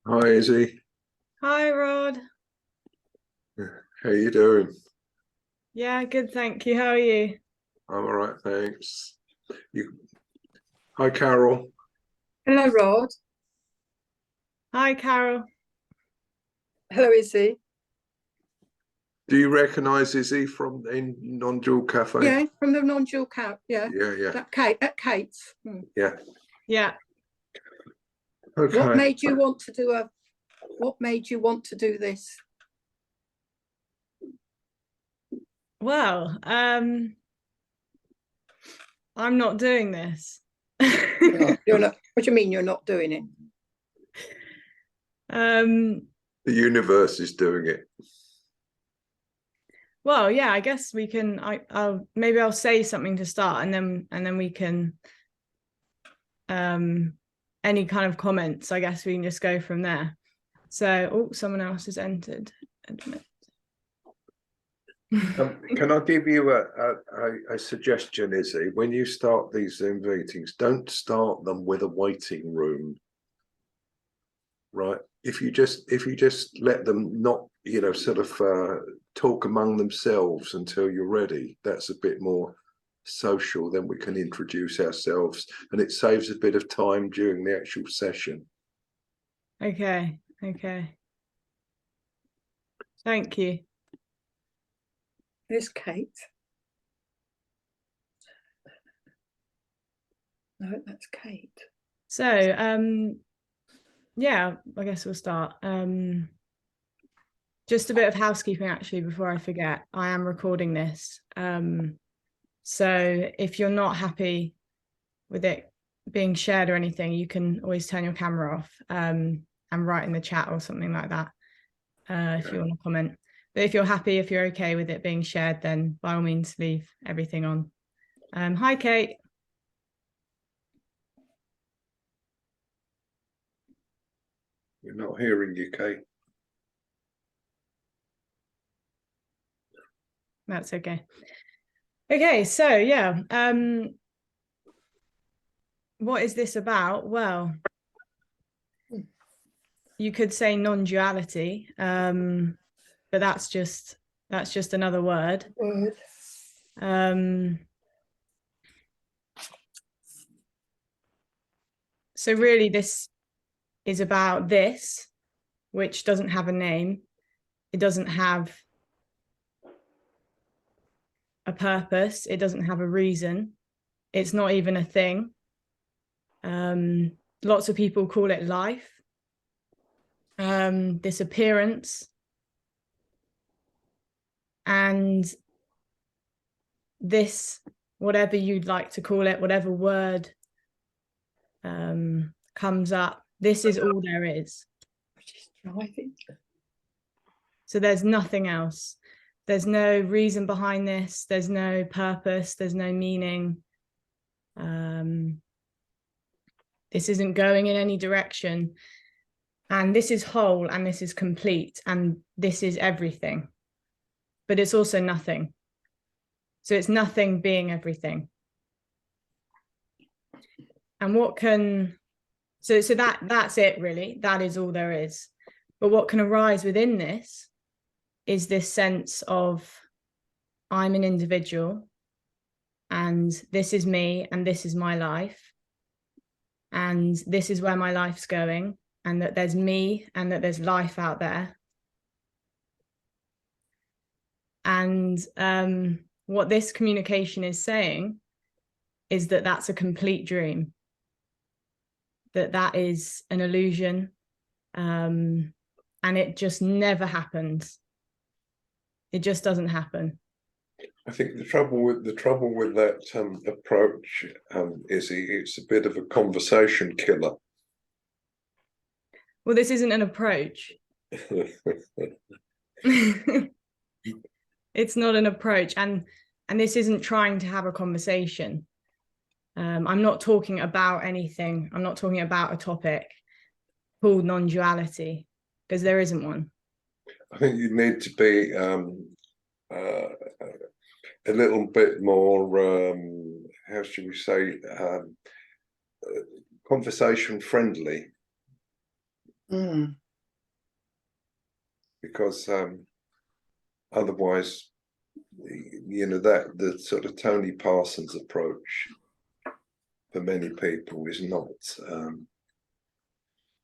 Hi, Izzy. Hi, Rod. How you doing? Yeah, good, thank you. How are you? I'm all right, thanks. You, hi, Carol. Hello, Rod. Hi, Carol. Hello, Izzy. Do you recognise Izzy from in Non-Dual Cafe? Yeah, from the non-dual cat. Yeah, Yeah, yeah, that Kate at Kate's. yeah. Yeah. What Okay. made you want to do a? What made you want to do this? Well, I'm not doing this. You're not. What do you mean you're not doing it? Um, The universe is doing it. well, yeah, I guess we can I'll say something to start and then we can um any kind of comments, I guess we can just go from there. So, oh, someone else has entered. Admit. Can I give you a suggestion, Izzy? When you start these Zoom meetings, don't start them with a waiting room, right? If you just let them not, sort of talk among themselves until you're ready, that's a bit more social. Then we can introduce ourselves, and it saves a bit of time during the actual session. Okay, okay. Thank you. There's Kate. No, that's Kate. So, yeah, I guess we'll start. Just a bit of housekeeping actually before I forget. I am recording this. So if you're not happy with it being shared or anything, you can always turn your camera off and write in the chat or something like that if you want to comment. But if you're happy, if you're okay with it being shared, then by all means leave everything on. Hi, Kate. We're not hearing you, Kate. That's okay. Okay, so yeah, what is this about? Well, you could say non-duality, but that's just another word. Um, so really, this is about this, which doesn't have a name. It doesn't have a purpose. It doesn't have a reason. It's not even a thing. Lots of people call it life. This appearance. And this, whatever you'd like to call it, whatever word comes up, this is all there is. She's driving. So there's nothing else. There's no reason behind this. There's no purpose. There's no meaning. This isn't going in any direction. And this is whole and this is complete and this is everything. But it's also nothing. So it's nothing being everything. And what can, so that's it really. That is all there is. But what can arise within this is this sense of I'm an individual and this is me and this is my life and this is where my life's going and that there's me and that there's life out there. And what this communication is saying is that that's a complete dream, that is an illusion, and it just never happens. It just doesn't happen. I think the trouble with that approach, Izzy, it's a bit of a conversation killer. Well, this isn't an approach. It's not an approach, and this isn't trying to have a conversation. I'm not talking about anything. I'm not talking about a topic called non-duality because there isn't one. I think you need to be a little bit more, how should we say, conversation friendly. Mm. because otherwise, you know, that the sort of Tony Parsons approach for many people is not,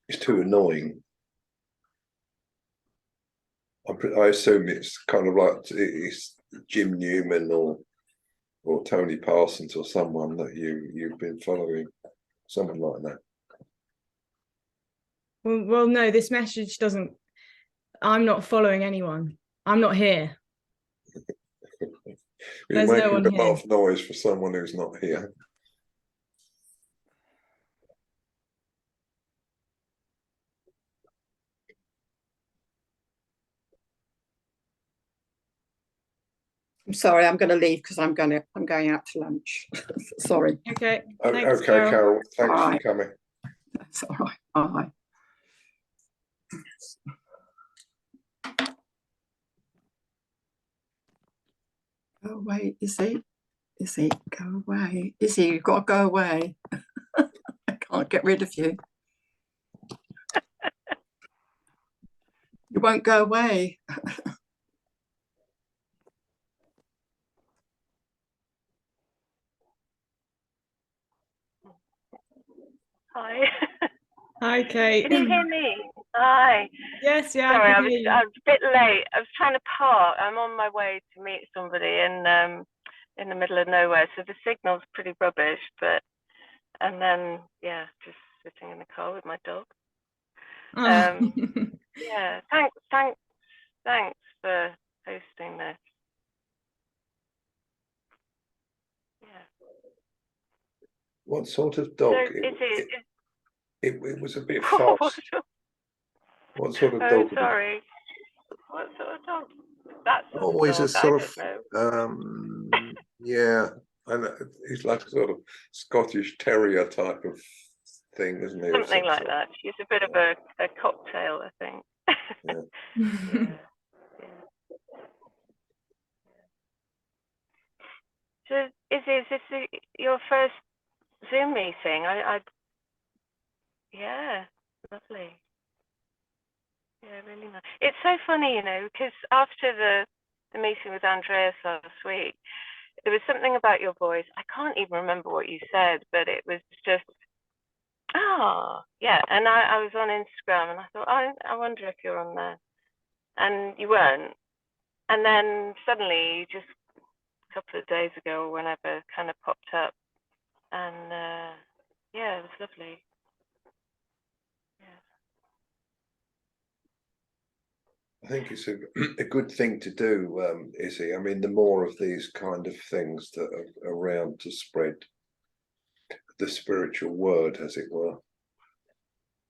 it's too annoying. I assume it's kind of like it's Jim Newman or Tony Parsons or someone that you've been following, someone like that. Well, no, this message doesn't. I'm not following anyone. I'm not here. You're There's no making one a lot here. of noise for someone who's not here. I'm sorry, I'm going to leave because I'm going out to lunch. Sorry. Okay. Oh, Thanks, okay, Carol. Thanks All for right. coming. That's all right. Bye. Go away, Izzy. Izzy, go away. Izzy, you've got to go away. I can't get rid of you. You won't go away. Hi. Hi, Kate. Can you hear me? Hi. Yes, yeah, Sorry, I I can was hear you. a bit late. I was trying to park. I'm on my way to meet somebody in the middle of nowhere, so the signal's pretty rubbish. And then yeah, just sitting in the car with my dog. Oh. Yeah. Thanks for hosting this. Yeah. What sort of dog? So It was a bit fast. What sort of Oh, dog? sorry. What sort of dog? That sort of Always dog. a sort I don't know. yeah, I know. He's like a sort of Scottish Terrier type of thing, isn't he? Something like that. She's a bit of a cocktail, I think. Yeah. Yeah. So, is this your first Zoom meeting? Yeah, lovely. Yeah, really nice. It's so funny, you know, because after the meeting with Andreas last week, there was something about your voice. I can't even remember what you said, but it was just, yeah. And I was on Instagram and I thought, I wonder if you're on there. And you weren't. And then suddenly, just a couple of days ago or whenever, kind of popped up. And yeah, it was lovely. I think it's a good thing to do, Izzy. I mean, the more of these kind of things that are around to spread the spiritual word, as it were.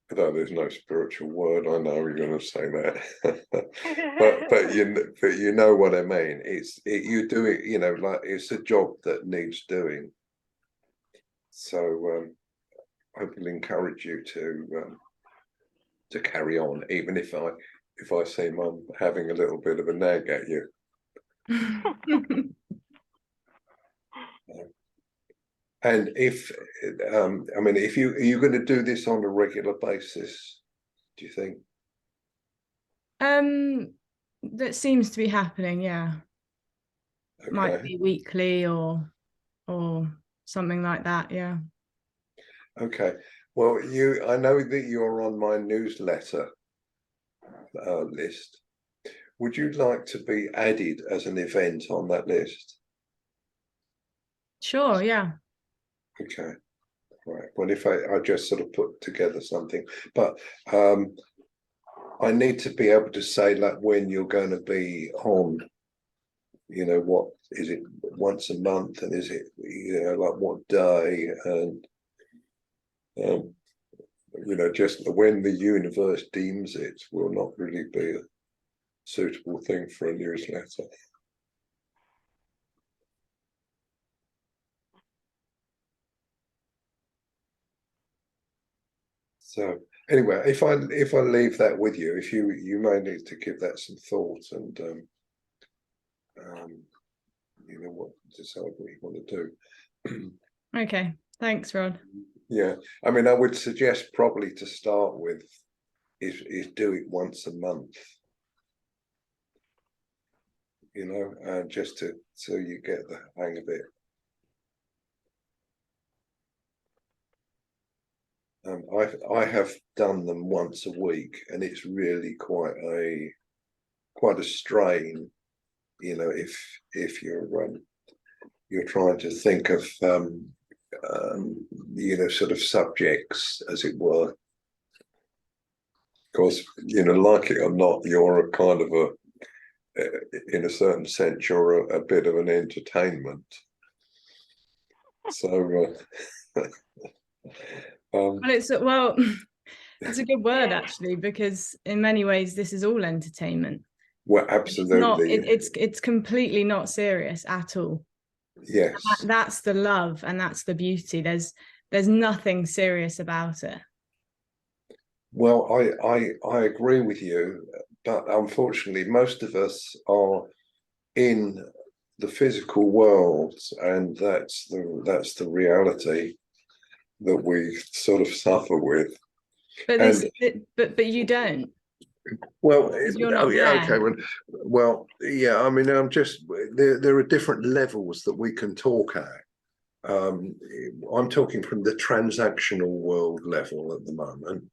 Although there's no spiritual word, I know you're going to say that, but you know what I mean. You do it, you know, like it's a job that needs doing. So I will encourage you to carry on, even if I seem I'm having a little bit of a nag at you. And if I mean, if are you going to do this on a regular basis, do you think? That seems to be happening, yeah. Okay. Might be weekly or something like that, yeah. Okay. Well, I know that you're on my newsletter list. Would you like to be added as an event on that list? Sure, yeah. Okay. Right. Well, if I just sort of put together something, but I need to be able to say like when you're going to be on, you know, what is it, once a month, and is it, you know, like what day, and you know, just when the universe deems it will not really be a suitable thing for a newsletter. So anyway, if I leave that with you, if you may need to give that some thought and you know, what decide what you want to do. Okay, thanks, Rod. Yeah, I mean, I would suggest probably to start with is do it once a month, you know, just to so you get the hang of it. I have done them once a week, and it's really quite a strain, you know, if you're trying to think of you know, sort of subjects, as it were. Of course, you know, like it or not, you're a kind of in a certain sense, you're a bit of an entertainment. So, Well, it's a good word actually, because in many ways this is all entertainment. well, absolutely, it's completely not serious at all. yes. That's the love and that's the beauty. There's nothing serious about it. Well, I agree with you, but unfortunately, most of us are in the physical world, and that's the reality that we sort of suffer with. But you don't. Well, You're not there. okay. Well, yeah. I mean, I'm just there are different levels that we can talk at. I'm talking from the transactional world level at the moment.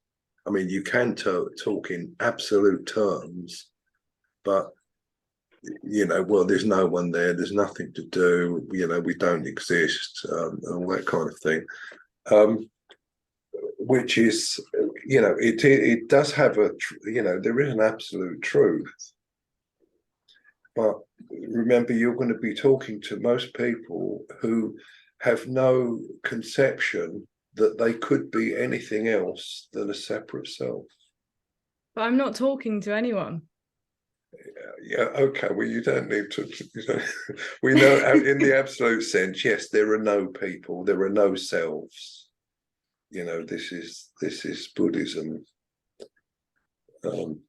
I mean, you can talk in absolute terms, but you know, well, there's no one there. There's nothing to do. You know, we don't exist, all that kind of thing. Which is, you know, it does have you know, there is an absolute truth. But remember, you're going to be talking to most people who have no conception that they could be anything else than a separate self. But I'm not talking to anyone. Yeah, okay. Well, you don't need to. You know, we know in the absolute sense, yes, there are no people, there are no selves. You know, this is Buddhism. You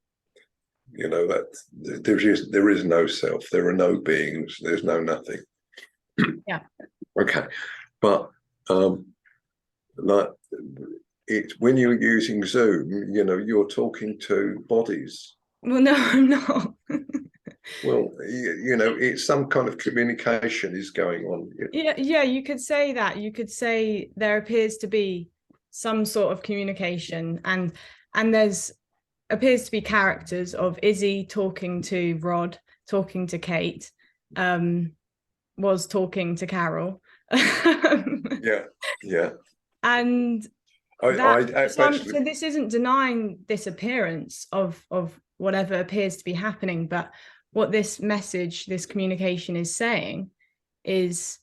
know, that there is no self, there are no beings, there's no nothing. Yeah. Okay, but like it when you're using Zoom, you know, you're talking to bodies. Well, no, I'm not. Well, you know, it's some kind of communication is going on. Yeah, you could say that. You could say there appears to be some sort of communication, and there's appears to be characters of Izzy talking to Rod, talking to Kate, was talking to Carol. Yeah. And so this isn't denying this appearance of whatever appears to be happening, but what this message, this communication is saying is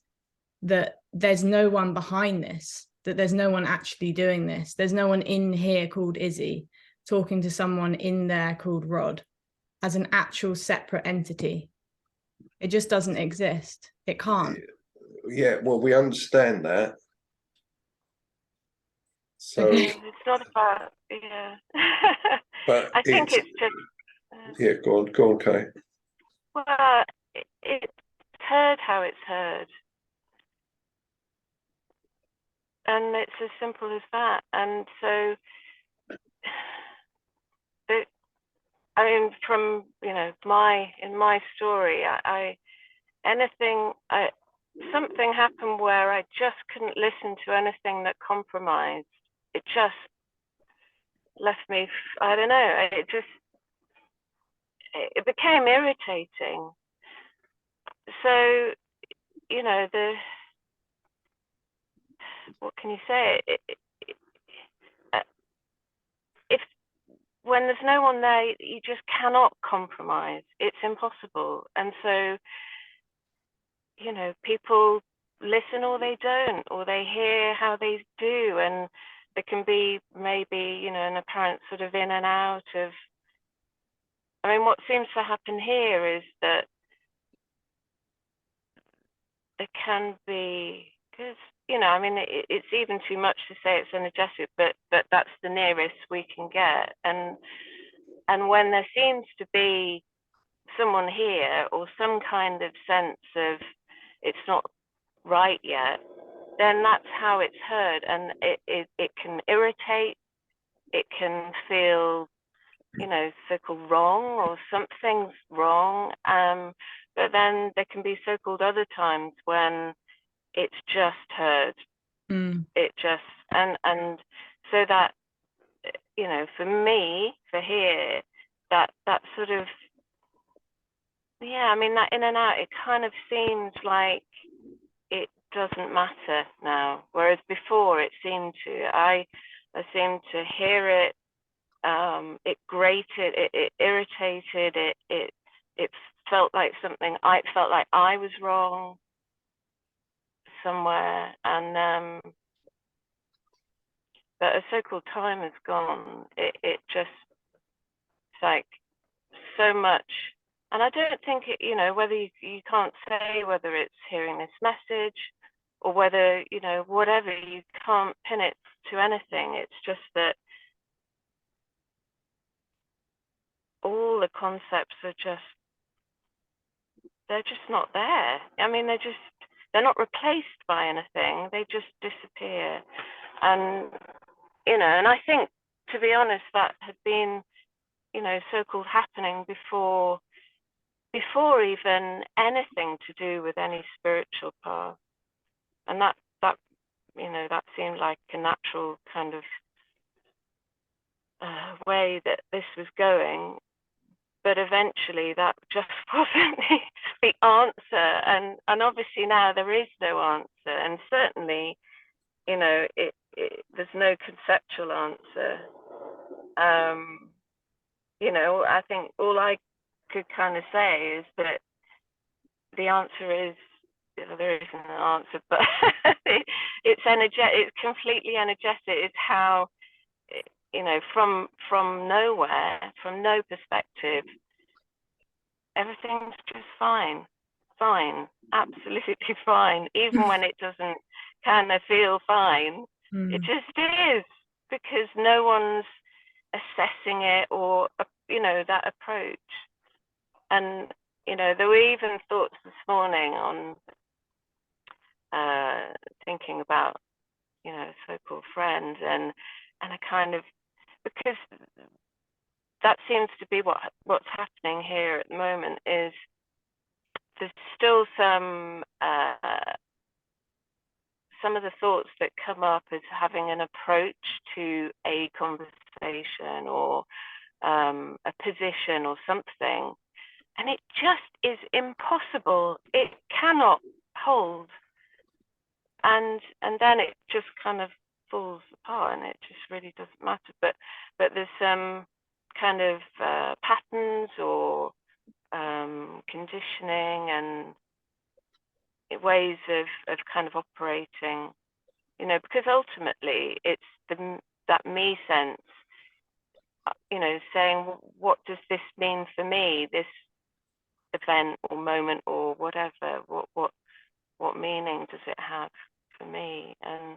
that there's no one behind this, that there's no one actually doing this. There's no one in here called Izzy talking to someone in there called Rod as an actual separate entity. It just doesn't exist. It can't. Yeah, well, we understand that. So Okay. It's not about, yeah. But I think it's just. Yeah, go on, Kay. Well, it's heard how it's heard. And it's as simple as that. And so, I mean, from, you know, in my story, something happened where I just couldn't listen to anything that compromised. It just left me, I don't know, it became irritating. So, you know, what can you say? When there's no one there, you just cannot compromise. It's impossible. And so, you know, people listen or they don't, or they hear how they do. And there can be maybe, you know, an apparent sort of in and out of, I mean, what seems to happen here is that there can be, because, you know, I mean, it's even too much to say it's energetic, but that's the nearest we can get. And when there seems to be someone here or some kind of sense of it's not right yet, then that's how it's heard. And it can irritate, it can feel you know, so-called wrong or something's wrong. But then there can be so-called other times when it's just heard. It just, and so that, you know, for me, for here, that sort of, yeah, I mean, that in and out, it kind of seems like it doesn't matter now, whereas before it seemed to. I seemed to hear it. It grated. It irritated. It felt like something. I felt like I was wrong somewhere, and but as so-called time has gone, it just, it's like so much. And I don't think it, you know, whether you can't say whether it's hearing this message or whether, you know, whatever, you can't pin it to anything. It's just that all the concepts are just, they're just not there. I mean, they're not replaced by anything. They just disappear. And, you know, and I think, to be honest, that had been, you know, so-called happening before even anything to do with any spiritual path. And that you know, that seemed like a natural kind of way that this was going. But eventually that just wasn't the answer. And obviously now there is no answer. And certainly, you know, there's no conceptual answer. You know, I think all I could kind of say is that the answer is, you know, there isn't an answer, but it's energetic. It's completely energetic. It's how, you know, from nowhere, from no perspective, everything's just fine, absolutely fine. Even when it doesn't kind of feel fine, it just is, because no one's assessing it or, you know, that approach. And, you know, there were even thoughts this morning on thinking about, you know, so-called friends, and I kind of, because that seems to be what's happening here at the moment, is there's still some of the thoughts that come up as having an approach to a conversation or a position or something, and it just is impossible. It cannot hold, and then it just kind of falls apart, and it just really doesn't matter. But there's some kind of patterns or conditioning and ways of kind of operating, you know, because ultimately it's that me sense, you know, saying, what does this mean for me, this event or moment or whatever, what meaning does it have for me? And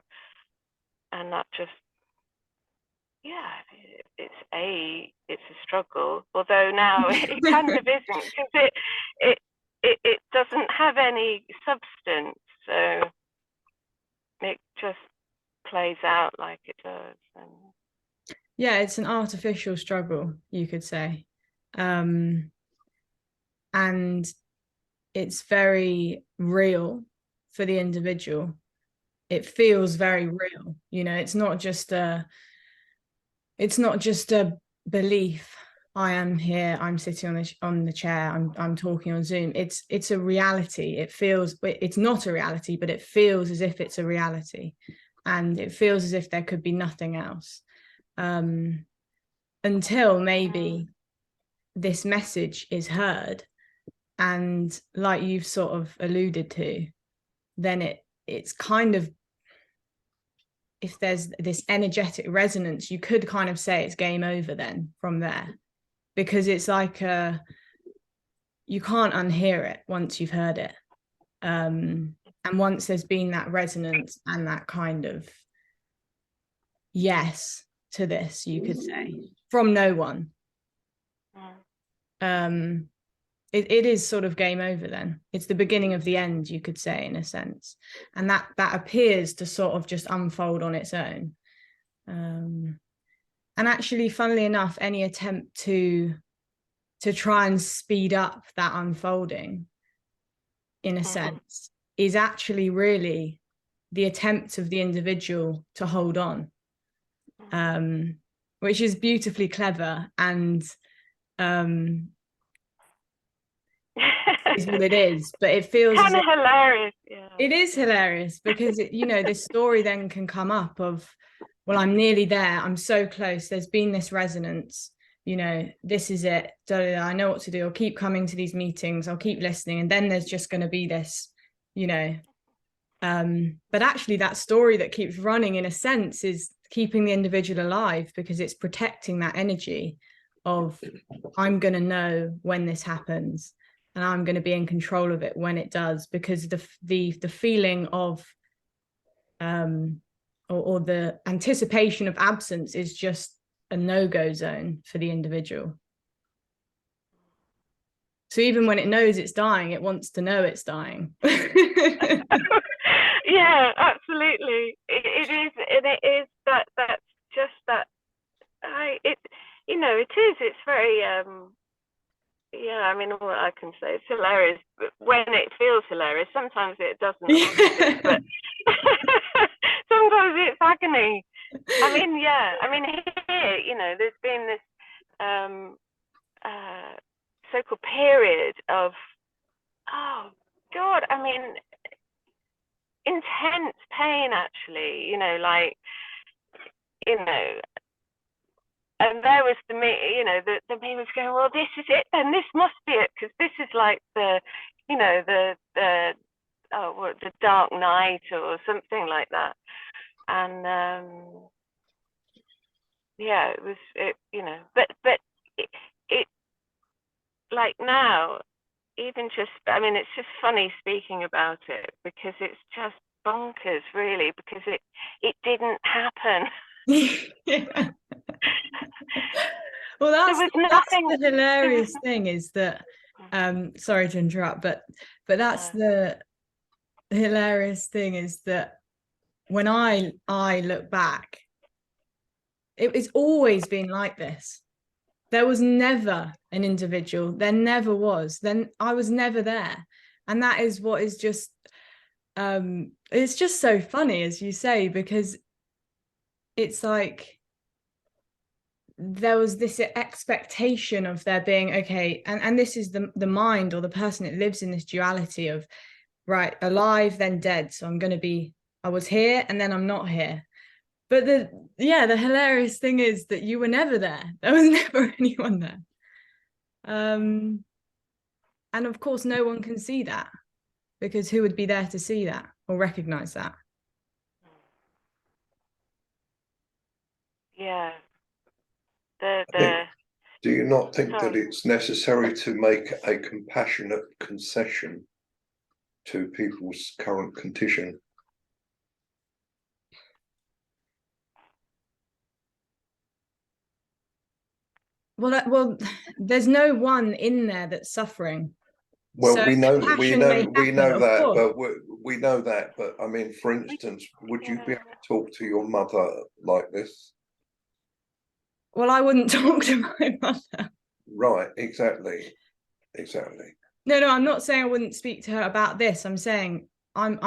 that just, yeah, it's a struggle, although now it kind of isn't, because it doesn't have any substance, so it just plays out like it does. And yeah, it's an artificial struggle, you could say, and it's very real for the individual. It feels very real, you know. It's not just a belief. I am here, I'm sitting on the chair, I'm talking on Zoom. It's a reality. It feels, it's not a reality, but it feels as if it's a reality, and it feels as if there could be nothing else, until maybe this message is heard, and like you've sort of alluded to, then it's kind of, if there's this energetic resonance, you could kind of say it's game over then from there, because it's like you can't unhear it once you've heard it, and once there's been that resonance and that kind of yes to this, you could say, from no one, it is sort of game over then. It's the beginning of the end, you could say, in a sense, and that appears to sort of just unfold on its own. And And actually, funnily enough, any attempt to try and speed up that unfolding, in a sense, is actually really the attempt of the individual to hold on, which is beautifully clever and is what it is. But it feels kind of hilarious. Yeah, it is hilarious because this story then can come up of, well, I'm nearly there, I'm so close, there's been this resonance, this is it, I know what to do, I'll keep coming to these meetings, I'll keep listening, and then there's just going to be this, but actually that story that keeps running, in a sense, is keeping the individual alive, because it's protecting that energy of, I'm going to know when this happens and I'm going to be in control of it when it does, because the feeling of or the anticipation of absence is just a no-go zone for the individual. So even when it knows it's dying, it wants to know it's dying. Yeah, absolutely. It is, and it is that's just that. It is. It's very. Yeah, I mean, what I can say, it's hilarious. But when it feels hilarious, sometimes it doesn't. But sometimes it's agony. I mean, yeah. I mean, here, there's been this so-called period of, oh God, I mean, intense pain, actually, and there was the me was going, well, this is it, and this must be it, because this is like the Dark Night or something like that. And yeah, it was but it like now, even just, I mean, it's just funny speaking about it, because it's just bonkers, really, because it didn't happen. Yeah. Well, that's the hilarious thing, is that sorry to interrupt, but that's the hilarious thing, is that when I look back, it's always been like this. There was never an individual, there never was, then I was never there. And that is what is just it's just so funny, as you say, because it's like there was this expectation of there being, okay, and this is the mind, or the person that lives in this duality of, right, alive then dead, so I was here and then I'm not here. But the hilarious thing is that you were never there. There was never anyone there. And of course no one can see that, because who would be there to see that or recognize that? Yeah. Do you not think that it's necessary to make a compassionate concession to people's current condition? Well, there's no one in there that's suffering. Well, so we know that, but we know that. But I mean, for instance, would you be able to talk to your mother like this? Well, I wouldn't talk to my mother. Right, exactly. No, I'm not saying I wouldn't speak to her about this. I'm saying I'm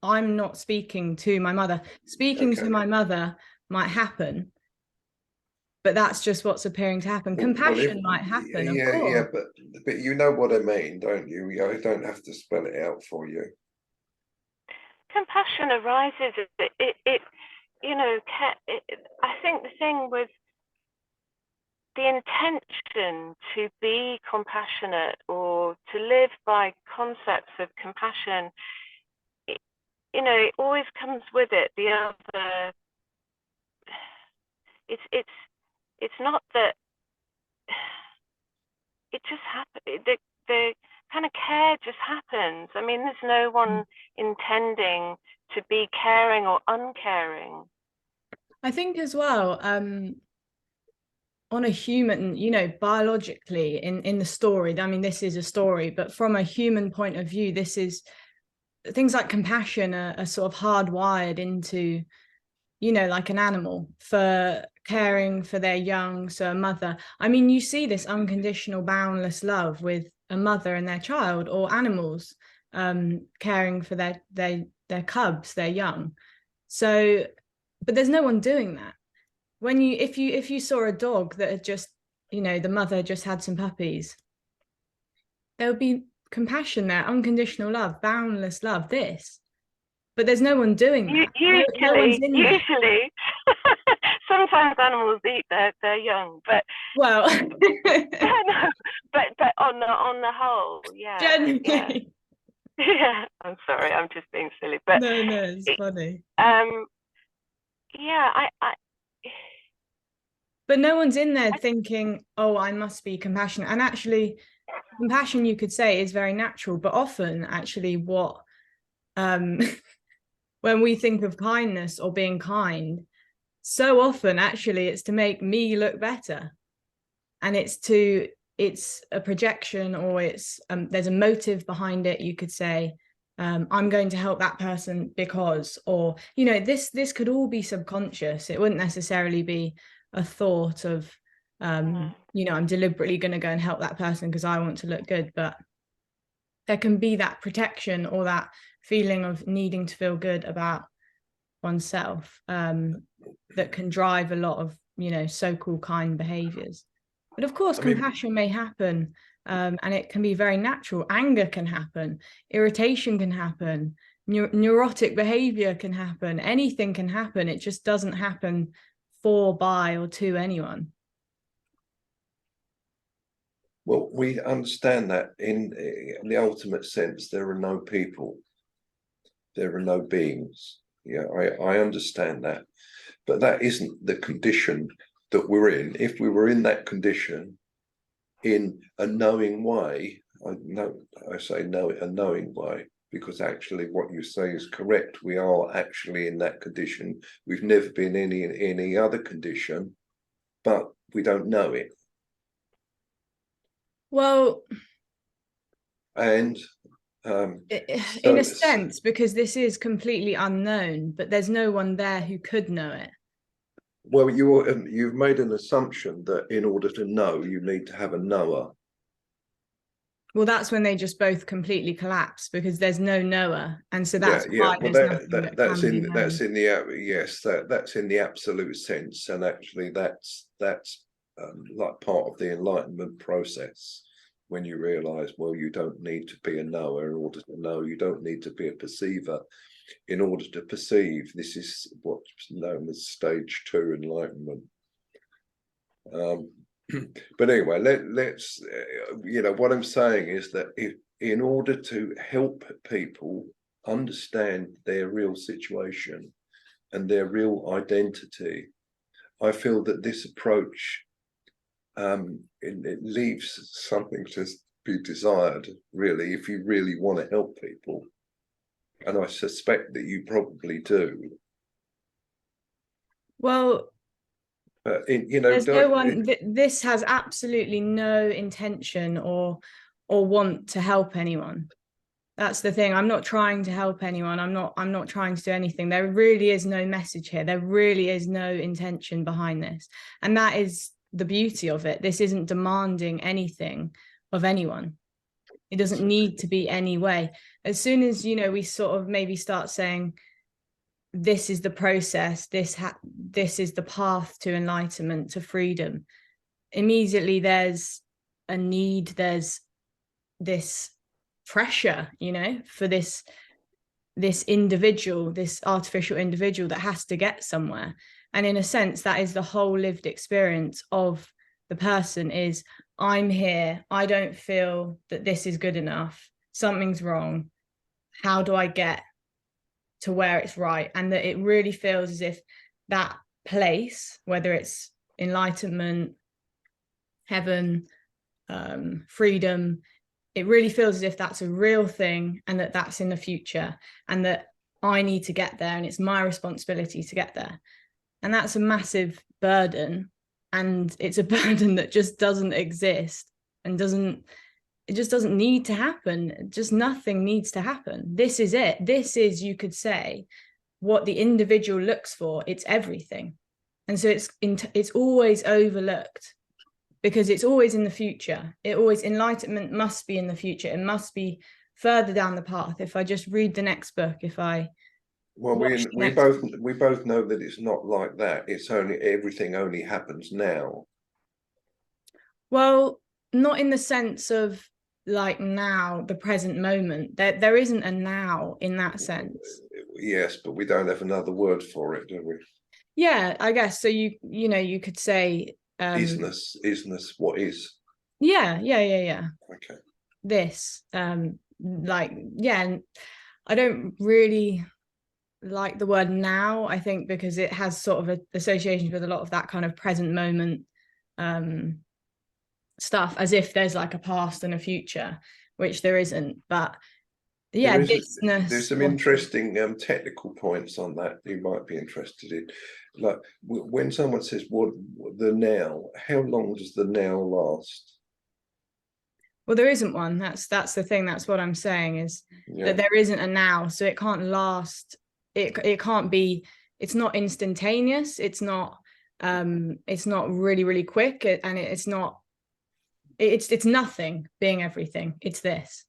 not speaking to my mother. Speaking to my mother might happen, but that's just what's appearing to happen. Compassion might happen, of course. Yeah, but you know what I mean, don't you? I don't have to spell it out for you. Compassion arises. I think the thing with the intention to be compassionate, or to live by concepts of compassion, it always comes with it the other. It's not that it just happens. The kind of care just happens. I mean, there's no one intending to be caring or uncaring. I think as well, on a human, biologically, in the story, I mean, this is a story, but from a human point of view, this is things like compassion are sort of hardwired into, like an animal. For caring for their young. So a mother, I mean, you see this unconditional, boundless love with a mother and their child, or animals caring for their cubs, their young. So, but there's no one doing that. When you, if you saw a dog that had just, you know, the mother just had some puppies, there would be compassion there, unconditional love, boundless love, this. But there's no one doing that. No one's in there. Usually, sometimes animals eat their young, but well, but on the whole, yeah, genuinely. Yeah. I'm sorry, I'm just being silly, but no, it's funny. Yeah, I. But no one's in there thinking, oh, I must be compassionate. And actually, compassion, you could say, is very natural. But often, actually, what when we think of kindness or being kind, so often, actually, it's to make me look better. And it's a projection, or it's there's a motive behind it, you could say. I'm going to help that person because, or, you know, this could all be subconscious. It wouldn't necessarily be a thought of, you know, I'm deliberately going to go and help that person because I want to look good. But there can be that protection or that feeling of needing to feel good about oneself that can drive a lot of, you know, so-called kind behaviors. But of course, compassion may happen, and it can be very natural. Anger can happen, irritation can happen, neurotic behavior can happen, anything can happen. It just doesn't happen for, by, or to anyone. Well, we understand that in the ultimate sense, there are no people, there are no beings. Yeah, I understand that, but that isn't the condition that we're in. If we were in that condition in a knowing way, I say no, a knowing way, because actually what you say is correct. We are actually in that condition. We've never been in any other condition, but we don't know it. Well, and in a sense, because this is completely unknown, but there's no one there who could know it. Well, you've made an assumption that in order to know, you need to have a knower. Well, that's when they just both completely collapse, because there's no knower, and so that's why well, that's in the absolute sense, and actually that's like part of the enlightenment process. When you realize, well, you don't need to be a knower in order to know. You don't need to be a perceiver in order to perceive. This is what's known as stage 2 enlightenment. But anyway, let's you know, what I'm saying is that if in order to help people understand their real situation and their real identity, I feel that this approach it leaves something to be desired, really, if you really want to help people. And I suspect that you probably do. Well, you know, there's no one. This has absolutely no intention or want to help anyone. That's the thing. I'm not trying to help anyone. I'm not trying to do anything. There really is no message here. There really is no intention behind this, and that is the beauty of it. This isn't demanding anything of anyone. It doesn't need to be any way. As soon as, you know, we sort of maybe start saying, this is the process, this is the path to enlightenment, to freedom, immediately there's a need, there's this pressure, you know, for this individual, this artificial individual that has to get somewhere. And in a sense, that is the whole lived experience of the person is, I'm here, I don't feel that this is good enough, something's wrong, how do I get to where it's right? And that it really feels as if that place, whether it's enlightenment, heaven, freedom, it really feels as if that's a real thing, and that that's in the future, and that I need to get there, and it's my responsibility to get there. And that's a massive burden, and it's a burden that just doesn't exist and it just doesn't need to happen. Just nothing needs to happen. This is it. This is, you could say, what the individual looks for. It's everything. And so it's always overlooked because it's always in the future. Enlightenment must be in the future. It must be further down the path. If I just read the next book, well, we both know that it's not like that. It's everything only happens now. Well, not in the sense of like now, the present moment. There isn't a now in that sense. Yes, but we don't have another word for it, do we? Yeah, I guess so. You could say Isness, what is? Yeah. Okay. This like, yeah, and I don't really like the word now, I think, because it has sort of associations with a lot of that kind of present moment stuff, as if there's like a past and a future, which there isn't. But yeah, there's some interesting technical points on that you might be interested in. Like when someone says what the now, how long does the now last? Well, there isn't one. That's the thing. That's what I'm saying, is that there isn't a now, so it can't last. It can't be. It's not instantaneous. It's not really, really quick, and it's not. It's nothing being everything. It's this.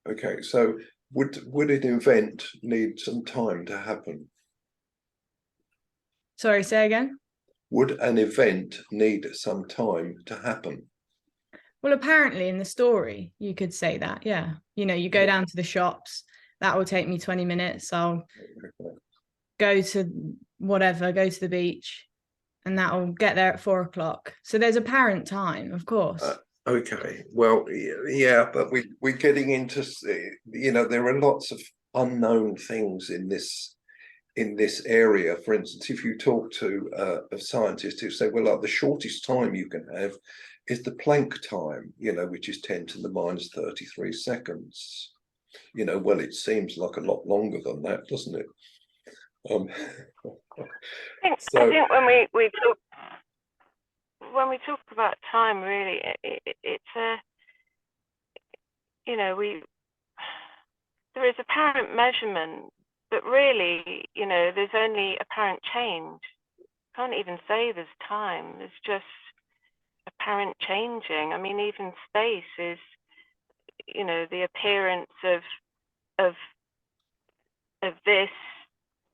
Okay, so would an event need some time to happen? Sorry, say again. Would an event need some time to happen? Well, apparently in the story, you could say that, yeah. You go down to the shops, that will take me 20 minutes. I'll go to whatever, go to the beach, and that'll get there at 4 o'clock. So there's apparent time, of course. Okay, well, yeah, but we're getting into, there are lots of unknown things in this area. For instance, if you talk to a scientist who say, well, like the shortest time you can have is the Planck time, which is 10 to the minus 33 seconds. Well, it seems like a lot longer than that, doesn't it? I think when we talk about time, really, it's there is apparent measurement, but really, there's only apparent change. Can't even say there's time. There's just apparent changing. I mean, even space is, the appearance of this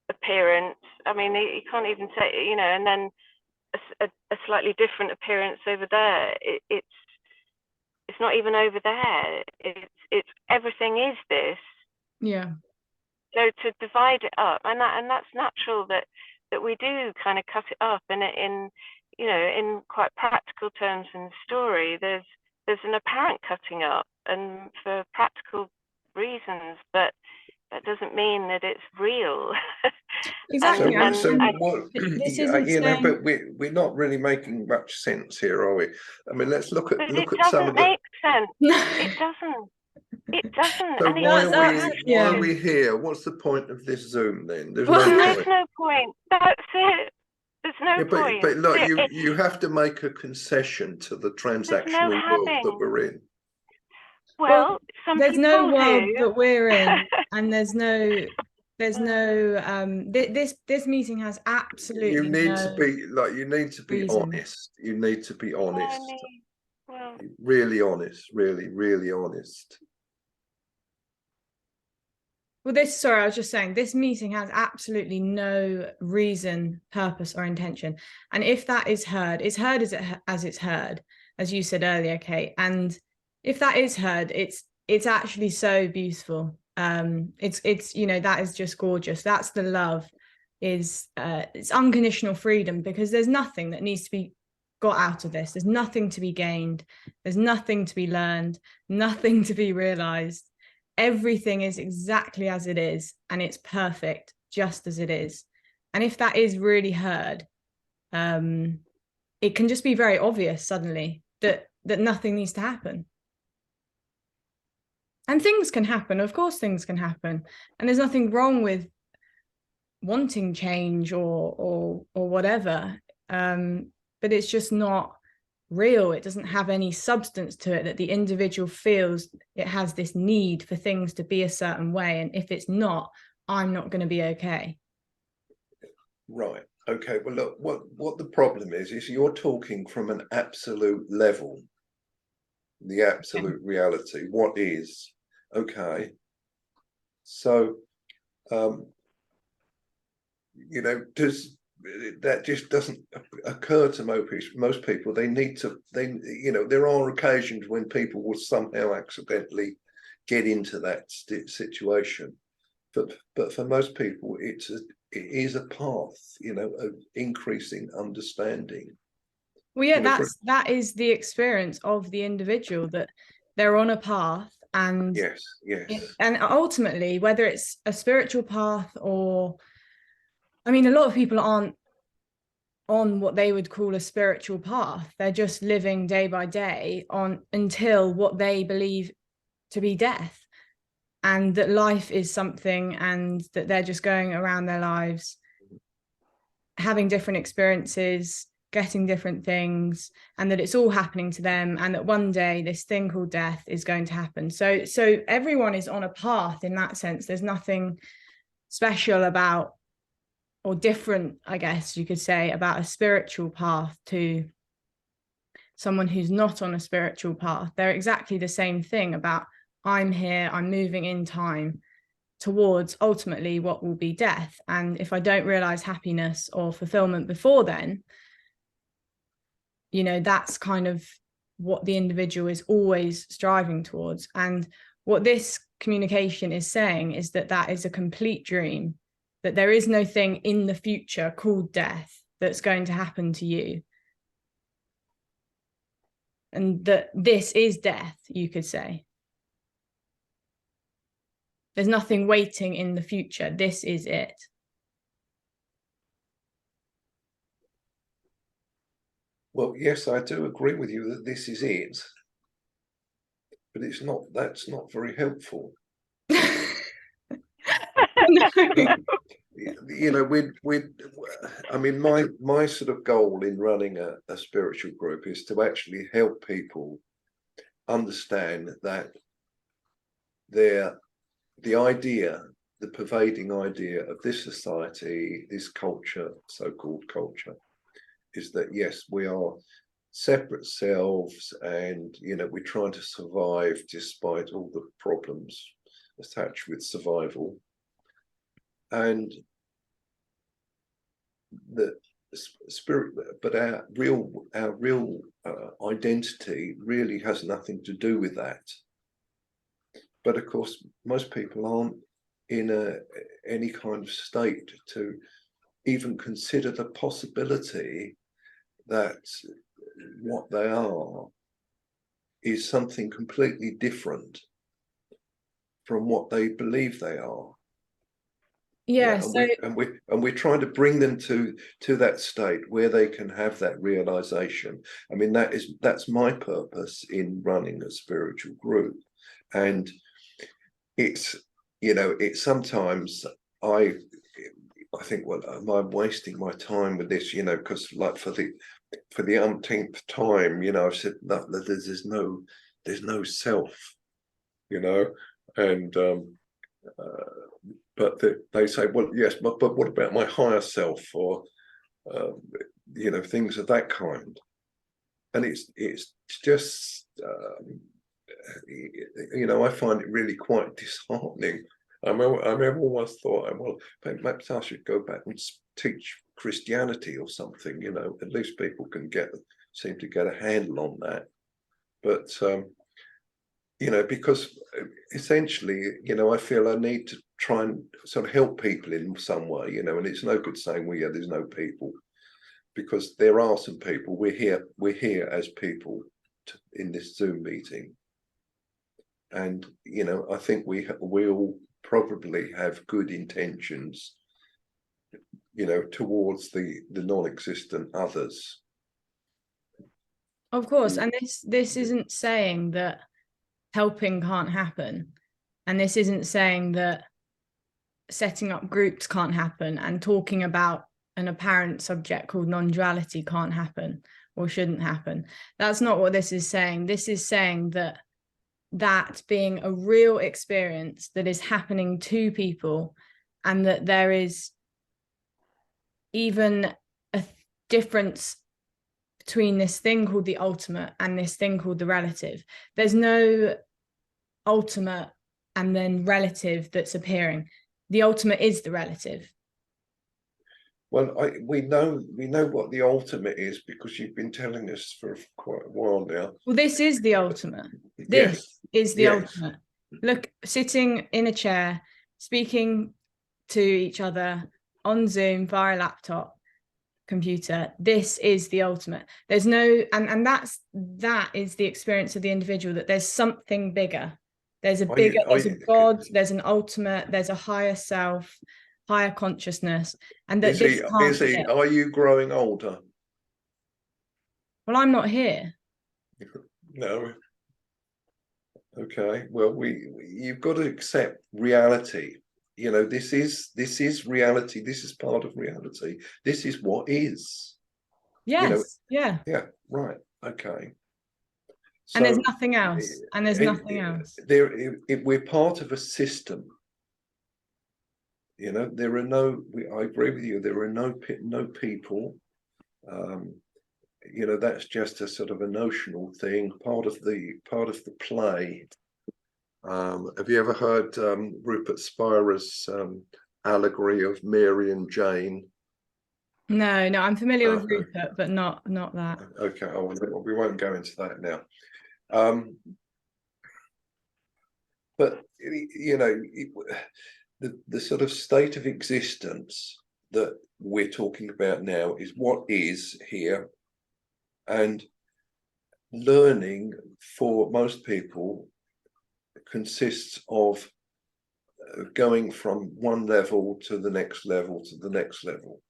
appearance. I mean, you can't even say, and then a slightly different appearance over there. It's not even over there. It's everything is this. Yeah. So to divide it up, and that's natural that we do kind of cut it up, and in quite practical terms in the story, there's an apparent cutting up, and for practical reasons, but that doesn't mean that it's real. Exactly. This isn't but we're not really making much sense here, are we? I mean, let's look at some of the. It doesn't make sense. It doesn't. It doesn't. So why are we here? What's the point of this Zoom then? There's no point. That's it. There's no point. But look, you have to make a concession to the transactional world that we're in. Well, there's no world that we're in, and there's no this meeting has absolutely you need no to be reason. honest. You need to be honest. Well, really honest, really honest. Well, I was just saying, this meeting has absolutely no reason, purpose, or intention. And if that is heard, it's heard as it's heard, as you said earlier, Kate. And if that is heard, it's actually so beautiful. It's that is just gorgeous. That's the love, is it's unconditional freedom, because there's nothing that needs to be got out of this. There's nothing to be gained. There's nothing to be learned, nothing to be realized. Everything is exactly as it is, and it's perfect just as it is. And if that is really heard, it can just be very obvious suddenly that nothing needs to happen. And things can happen, of course things can happen, and there's nothing wrong with wanting change or whatever, but it's just not real. It doesn't have any substance to it, that the individual feels it has this need for things to be a certain way, and if it's not, I'm not going to be okay. Right. Okay, well, look, what the problem is you're talking from an absolute level, the absolute reality, what is, okay. So, you know, that just doesn't occur to most people. They need to, you know, there are occasions when people will somehow accidentally get into that situation. But for most people, it is a path, you know, of increasing understanding. Well, yeah, You know, that is the experience of the individual, that they're on a path, and yes. and ultimately, whether it's a spiritual path or, I mean, a lot of people aren't on what they would call a spiritual path. They're just living day by day on until what they believe to be death, and that life is something, and that they're just going around their lives having different experiences, getting different things, and that it's all happening to them, and that one day this thing called death is going to happen. So everyone is on a path in that sense. There's nothing special about, or different, I guess you could say, about a spiritual path to someone who's not on a spiritual path. They're exactly the same thing about, I'm here, I'm moving in time towards ultimately what will be death. And if I don't realize happiness or fulfillment before then, you know, that's kind of what the individual is always striving towards. And what this communication is saying is that that is a complete dream, that there is no thing in the future called death that's going to happen to you. And that this is death, you could say. There's nothing waiting in the future. This is it. Well, yes, I do agree with you that this is it, but it's not. That's not very helpful. No. You know, I mean, my sort of goal in running a spiritual group is to actually help people understand that the idea, the pervading idea of this society, this culture, so-called culture, is that yes, we are separate selves, and you know, we're trying to survive despite all the problems attached with survival, and the spirit, but our real identity really has nothing to do with that. But of course, most people aren't in any kind of state to even consider the possibility that what they are is something completely different from what they believe they are. Yeah, and we're trying to bring them to that state where they can have that realization. I mean, that's my purpose in running a spiritual group. And it's, you know, it's sometimes I think, well, am I wasting my time with this? You know, because like for the umpteenth time, you know, I've said that there's no self, you know, and but they say, well, yes, but what about my higher self, or you know, things of that kind. And it's just you know, I find it really quite disheartening. I've always thought, well, perhaps I should go back and teach Christianity or something. You know, at least people can seem to get a handle on that. But you know, because essentially, you know, I feel I need to try and sort of help people in some way, you know, and it's no good saying, well, yeah, there's no people, because there are some people. We're here as people in this Zoom meeting. And, you know, I think we all probably have good intentions, you know, towards the non-existent others. of course. And this isn't saying that helping can't happen. And this isn't saying that setting up groups can't happen, and talking about an apparent subject called non-duality can't happen or shouldn't happen. That's not what this is saying. This is saying that being a real experience that is happening to people, and that there is even a difference between this thing called the ultimate and this thing called the relative. There's no ultimate and then relative that's appearing. The ultimate is the relative. Well, we know what the ultimate is because you've been telling us for quite a while now. Well, this is the ultimate. This is the ultimate. Look, sitting in a chair, speaking to each other on Zoom via laptop, computer. This is the ultimate. There's no, and that is the experience of the individual, that there's something bigger. There's a bigger, there's a God, there's an ultimate, there's a higher self, higher consciousness. And that Izzy, are you growing older? Well, I'm not here. No. Okay. Well, you've got to accept reality. You know, this is reality. This is part of reality. This is what is. Yes. You know, yeah. Yeah. Right. Okay. So, and there's nothing else. And there's nothing else. We're part of a system. You know, there are no. I agree with you. There are no people. You know, that's just a sort of a notional thing, part of the play. Have you ever heard Rupert Spira's allegory of Mary and Jane? No, I'm familiar with Rupert, but not that. Okay, we won't go into that now. But you know, the sort of state of existence that we're talking about now is what is here. And learning for most people consists of going from one level to the next level to the next level.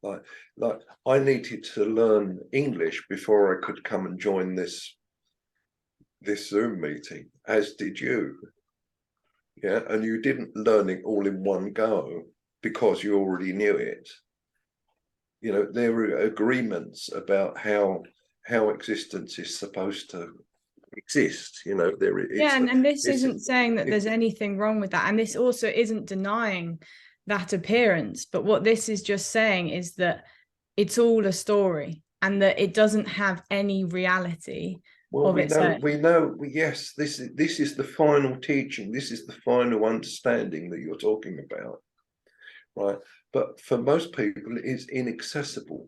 Like I needed to learn English before I could come and join this Zoom meeting, as did you. Yeah, and you didn't learn it all in one go because you already knew it. You know, there were agreements about how existence is supposed to exist. You know, and this isn't saying that there's anything wrong with that, and this also isn't denying that appearance, but what this is just saying is that it's all a story and that it doesn't have any reality. Well, we know, yes, this is the final teaching, this is the final understanding that you're talking about, right? But for most people, it is inaccessible.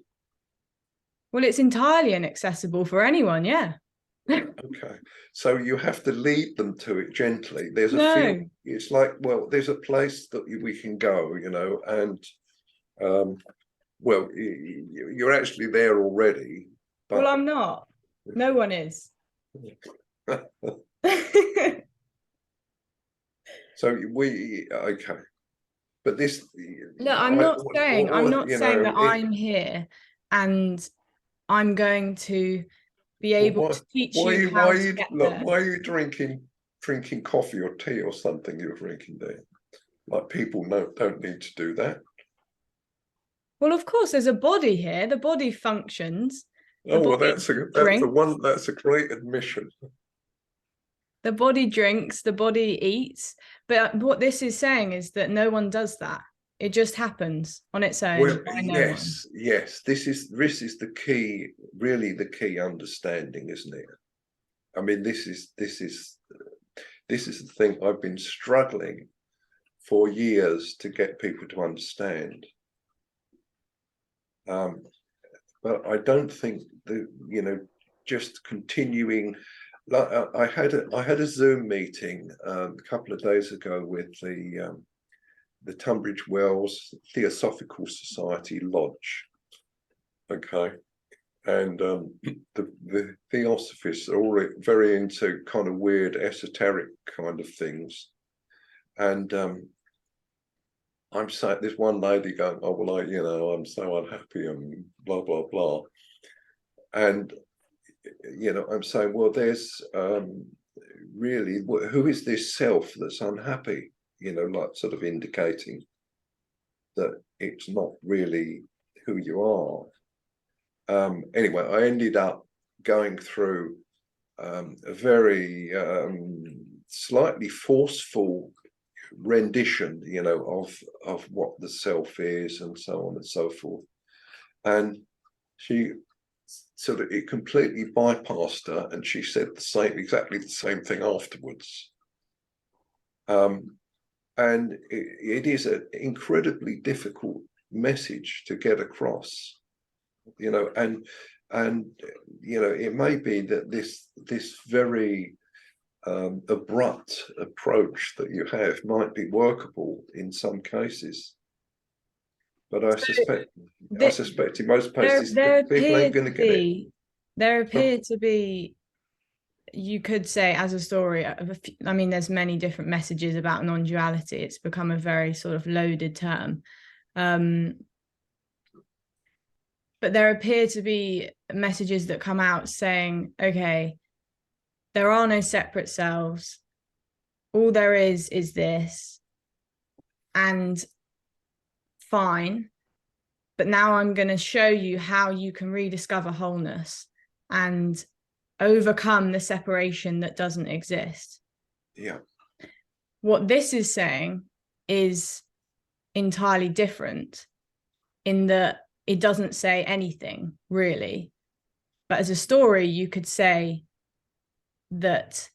Well, it's entirely inaccessible for anyone, yeah. Okay, so you have to lead them to it gently. There's a feeling, it's like, well, there's a place that we can go, you know, and well, you're actually there already. But... Well, I'm not. No one is. So okay, but this. No, I'm not saying that I'm here and I'm going to be able to teach you how to get there. Why are you drinking coffee or tea or something you're drinking there? Like, people don't need to do that. Well, of course, there's a body here. The body functions. Oh, well, that's a great admission. The body drinks, the body eats. But what this is saying is that no one does that. It just happens on its own. Well, yes. This is the key, really the key understanding, isn't it? I mean, this is the thing I've been struggling for years to get people to understand. But I don't think that, you know, just continuing. Like, I had a Zoom meeting a couple of days ago with the Tunbridge Wells Theosophical Society Lodge. Okay, and the Theosophists are all very into kind of weird esoteric kind of things, and I'm saying, there's one lady going, oh well, I'm so unhappy and blah blah blah, and you know, I'm saying, well, there's really, who is this self that's unhappy? You know, like sort of indicating that it's not really who you are. Anyway, I ended up going through a very slightly forceful rendition, you know, of what the self is and so on and so forth. And she sort of, it completely bypassed her, and she said exactly the same thing afterwards. And it is an incredibly difficult message to get across, you know, and you know, it may be that this very abrupt approach that you have might be workable in some cases, but I suspect in most cases people ain't going to get it. There appear to be, you could say, as a story, I mean, there's many different messages about non-duality. It's become a very sort of loaded term. But there appear to be messages that come out saying, okay, there are no separate selves. All there is this, and fine. But now I'm going to show you how you can rediscover wholeness and overcome the separation that doesn't exist. Yeah. What this is saying is entirely different, in that it doesn't say anything really. But as a story, you could say that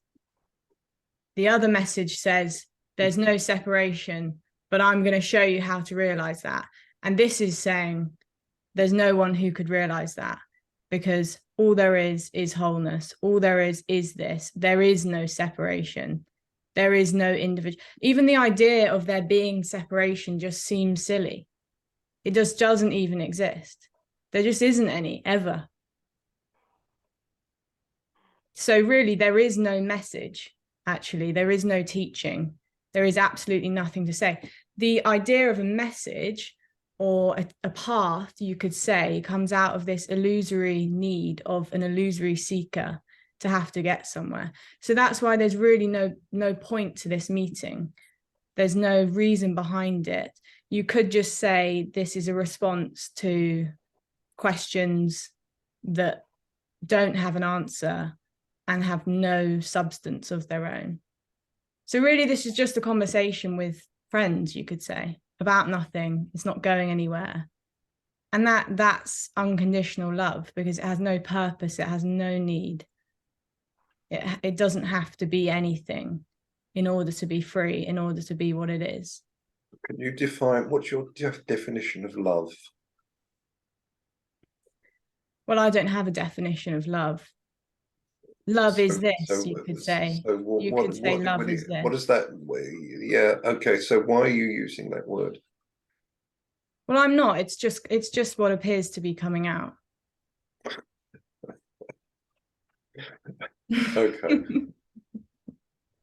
the other message says there's no separation, but I'm going to show you how to realize that. And this is saying there's no one who could realize that, because all there is wholeness. All there is this. There is no separation. There is no individual. Even the idea of there being separation just seems silly. It just doesn't even exist. There just isn't any, ever. So really, there is no message, actually. There is no teaching. There is absolutely nothing to say. The idea of a message or a path, you could say, comes out of this illusory need of an illusory seeker to have to get somewhere. So that's why there's really no point to this meeting. There's no reason behind it. You could just say this is a response to questions that don't have an answer and have no substance of their own. So really, this is just a conversation with friends, you could say, about nothing. It's not going anywhere. And that's unconditional love, because it has no purpose. It has no need. It doesn't have to be anything in order to be free, in order to be what it is. Can you define, what's your definition of love? Well, I don't have a definition of love. Love is this, you could say. You could say love is this. What does that, yeah, okay, so why are you using that word? Well, I'm not. It's just what appears to be coming out. Okay.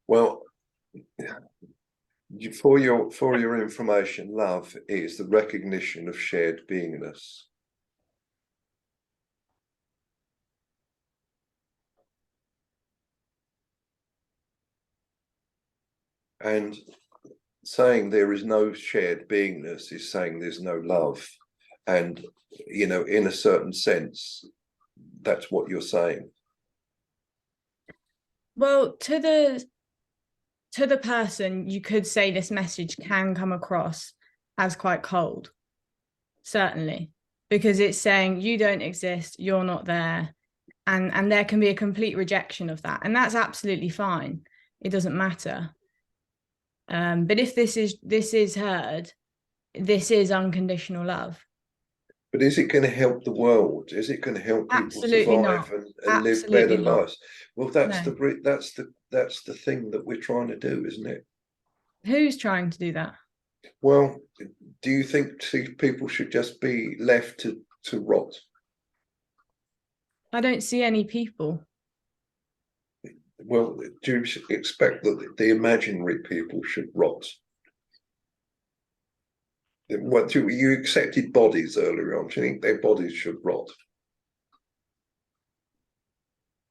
Well, for your information, love is the recognition of shared beingness. And saying there is no shared beingness is saying there's no love. And, you know, in a certain sense, that's what you're saying. Well, to the person, you could say this message can come across as quite cold, certainly, because it's saying you don't exist, you're not there, and there can be a complete rejection of that, and that's absolutely fine. It doesn't matter. But if this is heard, this is unconditional love. But is it going to help the world? Is it going to help people Absolutely survive and live better lives? Well, that's the thing that we're trying to do, isn't it? Who's trying to do that? Well, do you think people should just be left to rot? I don't see any people. Well, do you expect that the imaginary people should rot? What you accepted bodies earlier on? Do you think their bodies should rot?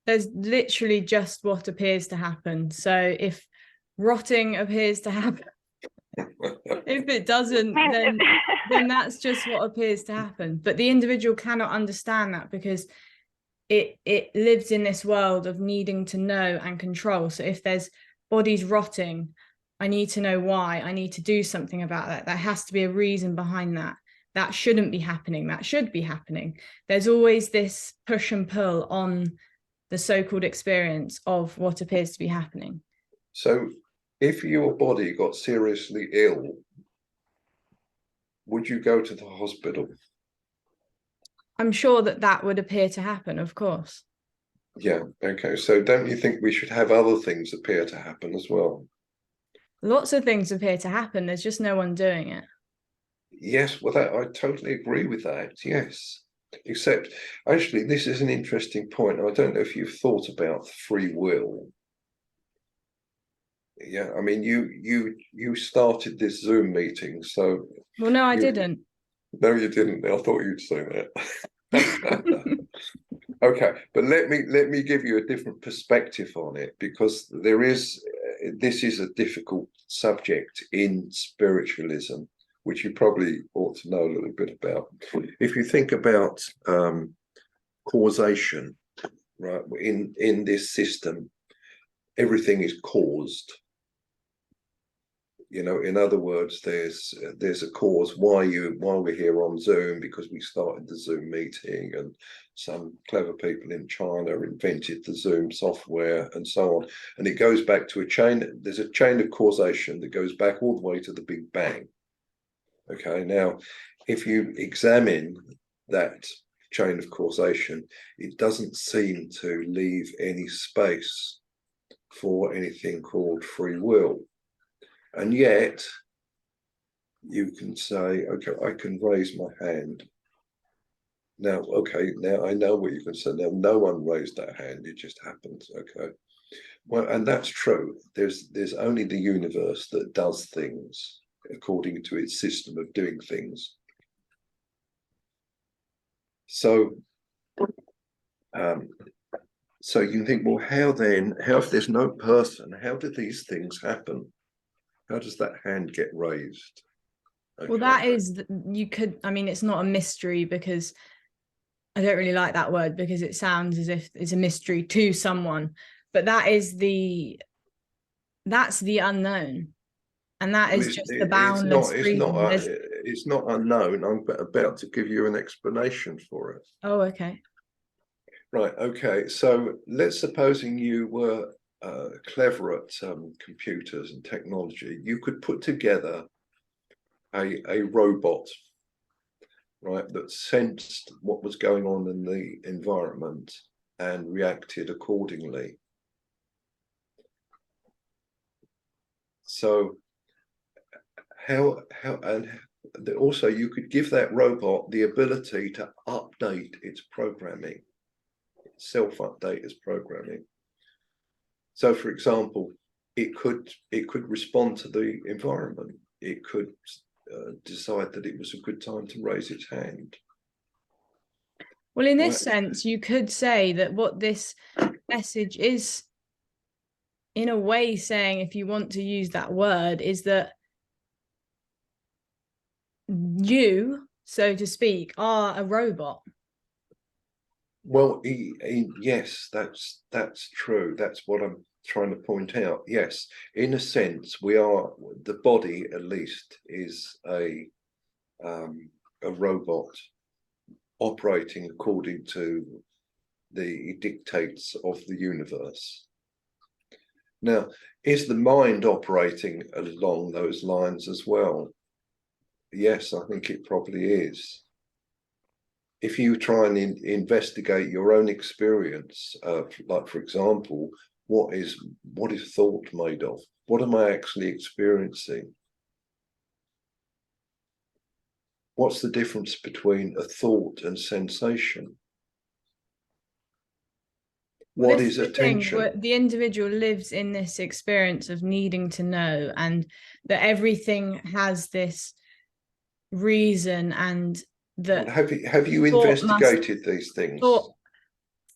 There's literally just what appears to happen. So if rotting appears to happen, if it doesn't, then that's just what appears to happen. But the individual cannot understand that, because it lives in this world of needing to know and control. So if there's bodies rotting, I need to know why. I need to do something about that. There has to be a reason behind that. that shouldn't be happening, that should be happening. There's always this push and pull on the so-called experience of what appears to be happening. So if your body got seriously ill, would you go to the hospital? I'm sure that that would appear to happen, of course. Yeah, okay. So don't you think we should have other things appear to happen as well? Lots of things appear to happen. There's just no one doing it. Yes, well, I totally agree with that. Yes, except actually, this is an interesting point. I don't know if you've thought about free will. Yeah, I mean, you started this Zoom meeting, so Well, no, I you, didn't. no, you didn't. I thought you'd say that. Okay, but let me give you a different perspective on it, because this is a difficult subject in spiritualism, which you probably ought to know a little bit about. If you think about causation, right, in this system, everything is caused. You know, in other words, there's a cause why we're here on Zoom, because we started the Zoom meeting, and some clever people in China invented the Zoom software and so on. And it goes back to there's a chain of causation that goes back all the way to the Big Bang. Okay, now, if you examine that chain of causation, it doesn't seem to leave any space for anything called free will. And yet, you can say, okay, I can raise my hand. Now, okay, now I know what you can say. Now, no one raised that hand, it just happens, okay? Well, and that's true. There's only the universe that does things according to its system of doing things. So, so you can think, well, how if there's no person, how do these things happen? How does that hand get raised? Okay. Well, that is, I mean, it's not a mystery, because I don't really like that word, because it sounds as if it's a mystery to someone, but that's the unknown. And that is just the boundless freedom. It's not unknown. I'm about to give you an explanation for it. Oh, okay. Right, okay. So let's supposing you were clever at computers and technology. You could put together a robot, right, that sensed what was going on in the environment and reacted accordingly. So also you could give that robot the ability to update its programming, self-update its programming. So, for example, it could respond to the environment. It could decide that it was a good time to raise its hand. Well, in this sense, you could say that what this message is, in a way, saying, if you want to use that word, is that you, so to speak, are a robot. Well, yes, that's true. That's what I'm trying to point out. Yes, in a sense, the body, at least, is a robot operating according to the dictates of the universe. Now, is the mind operating along those lines as well? Yes, I think it probably is. If you try and investigate your own experience, like, for example, what is thought made of? What am I actually experiencing? What's the difference between a thought and sensation? What is attention? The individual lives in this experience of needing to know, and that everything has this reason, and that have you investigated these things?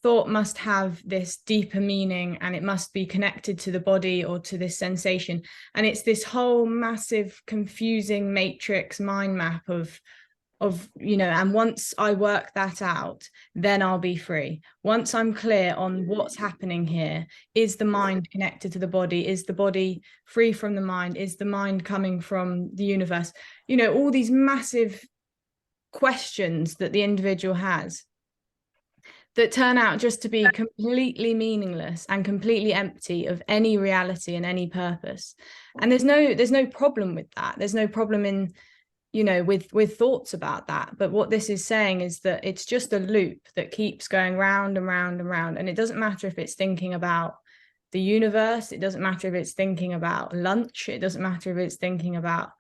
Thought must have this deeper meaning, and it must be connected to the body or to this sensation. And it's this whole massive confusing matrix mind map of, you know, and once I work that out, then I'll be free. Once I'm clear on what's happening here, is the mind connected to the body? Is the body free from the mind? Is the mind coming from the universe? You know, all these massive questions that the individual has that turn out just to be completely meaningless and completely empty of any reality and any purpose. And there's no problem with that. There's no problem in, you know, with thoughts about that. But what this is saying is that it's just a loop that keeps going round and round and round. And it doesn't matter if it's thinking about the universe. It doesn't matter if it's thinking about lunch. It doesn't matter if it's thinking about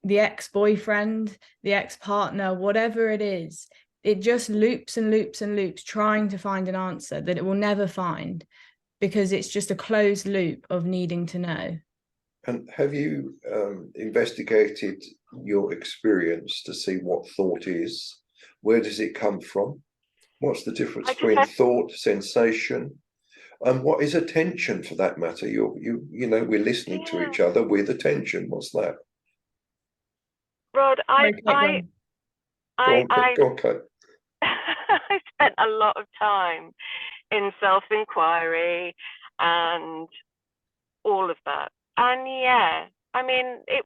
the ex-boyfriend, the ex-partner, whatever it is. It just loops and loops and loops, trying to find an answer that it will never find, because it's just a closed loop of needing to know. And have you investigated your experience to see what thought is? Where does it come from? What's the difference between thought, sensation, and what is attention, for that matter? You know, we're listening to each other with attention. What's that? Rod, I spent a lot of time in self-inquiry and all of that. And yeah, I mean, there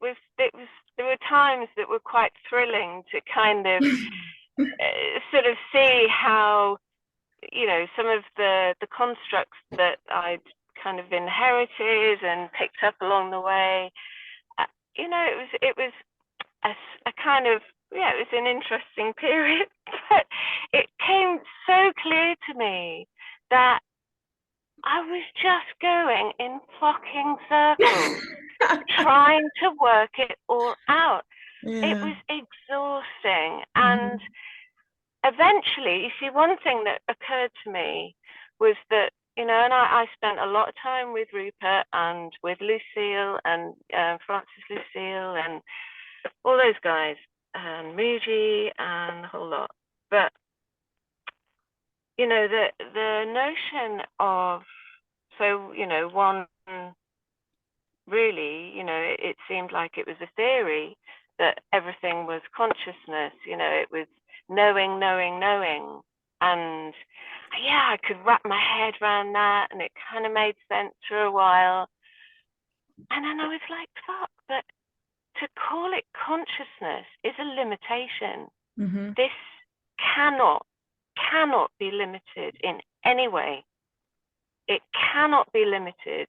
were times that were quite thrilling to kind of sort of see how, you know, some of the constructs that I'd kind of inherited and picked up along the way, you know, it was a kind of, yeah, it was an interesting period, but it came so clear to me that I was just going in fucking circles, trying to work it all out. Yeah. It was exhausting. And eventually, you see, one thing that occurred to me was that, you know, and I spent a lot of time with Rupert and with Lucille and Francis Lucille and all those guys, and Moody and the whole lot. But, you know, the notion of, so, you know, one, really, you know, it seemed like it was a theory that everything was consciousness, you know, it was knowing, knowing, knowing. And yeah, I could wrap my head around that, and it kind of made sense for a while. And then I was like, fuck, but to call it consciousness is a limitation. This cannot be limited in any way. It cannot be limited.